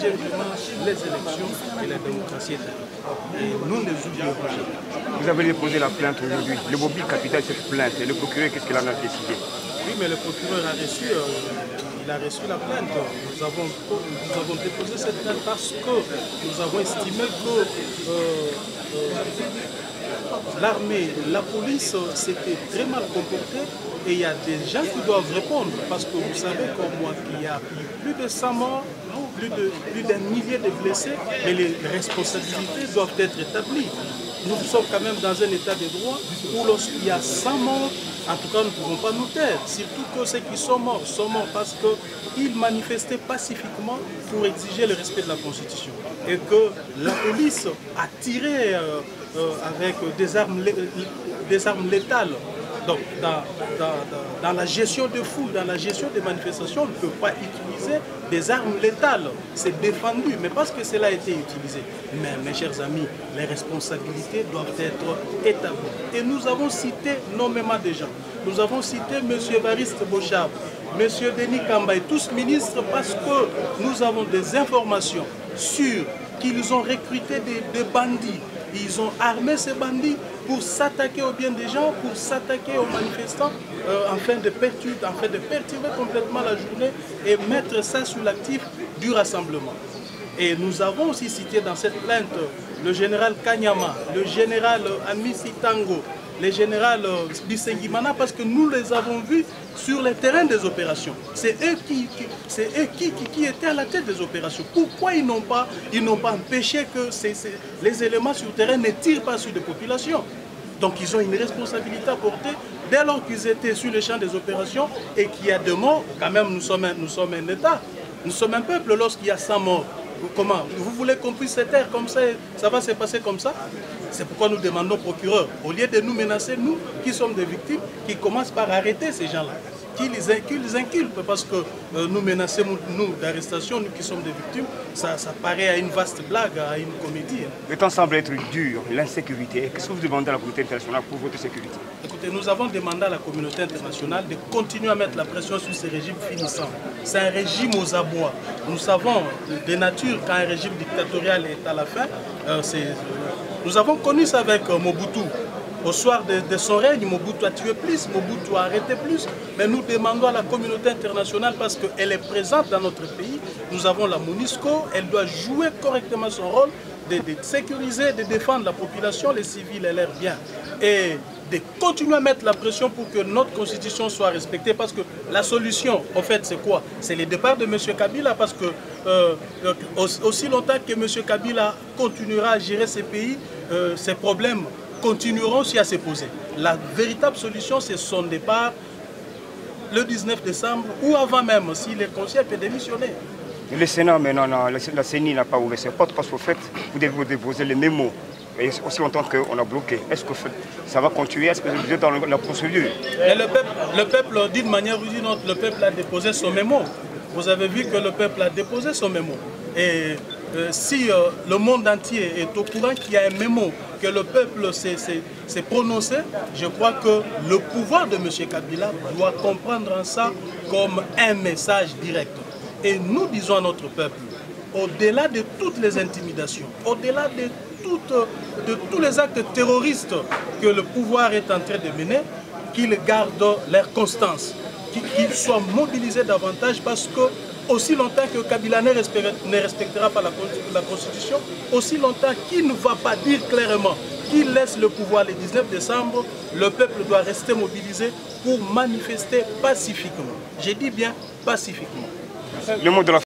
protéger vraiment les élections et la démocratie étatique. Et nous ne les oublierons jamais. Vous avez déposé la plainte aujourd'hui. Le mobile capital cette plainte. Et le procureur, qu'est-ce qu'il en a décidé? Oui, mais le procureur a reçu, il a reçu la plainte. Nous avons déposé cette plainte parce que nous avons estimé que l'armée, la police s'était très mal comportée et il y a des gens qui doivent répondre parce que vous savez comme moi qu'il y a plus de 100 morts, plus d'un millier de blessés, mais les responsabilités doivent être établies. Nous sommes quand même dans un état de droit où lorsqu'il y a 100 morts, en tout cas nous ne pouvons pas nous taire. Surtout que ceux qui sont morts parce qu'ils manifestaient pacifiquement pour exiger le respect de la Constitution. Et que la police a tiré avec des armes létales. Donc, dans la gestion de foule, dans la gestion des manifestations, on ne peut pas utiliser des armes létales. C'est défendu, mais parce que cela a été utilisé. Mais, mes chers amis, les responsabilités doivent être établies. Et nous avons cité nommément des gens. Nous avons cité M. Evariste Bochab, M. Denis Kambaye, tous ministres, parce que nous avons des informations sur qu'ils ont recruté des bandits. Ils ont armé ces bandits pour s'attaquer aux biens des gens, pour s'attaquer aux manifestants, afin de perturber complètement la journée et mettre ça sur l'actif du rassemblement. Et nous avons aussi cité dans cette plainte le général Kanyama, le général Amisi Tango, le général Bissengimana, parce que nous les avons vus sur les terrains des opérations. C'est eux qui étaient à la tête des opérations. Pourquoi ils n'ont pas empêché que les éléments sur le terrain ne tirent pas sur des populations? Donc ils ont une responsabilité à porter dès lors qu'ils étaient sur les champs des opérations et qu'il y a des morts. Quand même, nous sommes un État, nous sommes un peuple. Lorsqu'il y a 100 morts, comment? Vous voulez qu'on puisse se taire comme ça? Ça va se passer comme ça? C'est pourquoi nous demandons au procureur, au lieu de nous menacer, nous qui sommes des victimes, qui commencent par arrêter ces gens-là, qui les inculpent, parce que nous menacer, nous, d'arrestation, nous qui sommes des victimes, ça paraît à une vaste blague, à une comédie. Le temps semble être dur, l'insécurité. Qu'est-ce que vous demandez à la communauté internationale pour votre sécurité? Écoutez, nous avons demandé à la communauté internationale de continuer à mettre la pression sur ces régimes finissants. C'est un régime aux abois. Nous savons de nature, quand un régime dictatorial est à la fin, nous avons connu ça avec Mobutu. Au soir de son règne, Mobutu a tué plus, Mobutu a arrêté plus. Mais nous demandons à la communauté internationale, parce qu'elle est présente dans notre pays, nous avons la MONUSCO, elle doit jouer correctement son rôle de sécuriser, de défendre la population, les civils et leurs biens. Et de continuer à mettre la pression pour que notre constitution soit respectée, parce que la solution, en fait, c'est quoi? C'est le départ de M. Kabila, parce que aussi longtemps que M. Kabila continuera à gérer ces pays, ces problèmes continueront aussi à se poser. La véritable solution, c'est son départ le 19 décembre ou avant même, si le conseil peut démissionner. Le Sénat, maintenant, la CENI n'a pas ouvert ses portes parce qu'au fait, vous devez déposer les mémos. Et aussi longtemps qu'on a bloqué. Est-ce que ça va continuer? Est-ce que vous êtes dans la procédure? Et le peuple, d'une manière ou d'une autre, le peuple a déposé son mémo. Vous avez vu que le peuple a déposé son mémo. Et si le monde entier est au courant qu'il y a un mémo, que le peuple s'est prononcé, je crois que le pouvoir de M. Kabila doit comprendre ça comme un message direct. Et nous disons à notre peuple, au-delà de toutes les intimidations, au-delà de tous les actes terroristes que le pouvoir est en train de mener, qu'ils gardent leur constance, qu'ils soient mobilisés davantage, parce que aussi longtemps que Kabila ne respectera pas la Constitution, aussi longtemps qu'il ne va pas dire clairement qu'il laisse le pouvoir le 19 décembre, le peuple doit rester mobilisé pour manifester pacifiquement. Je dis bien pacifiquement. Le mot de la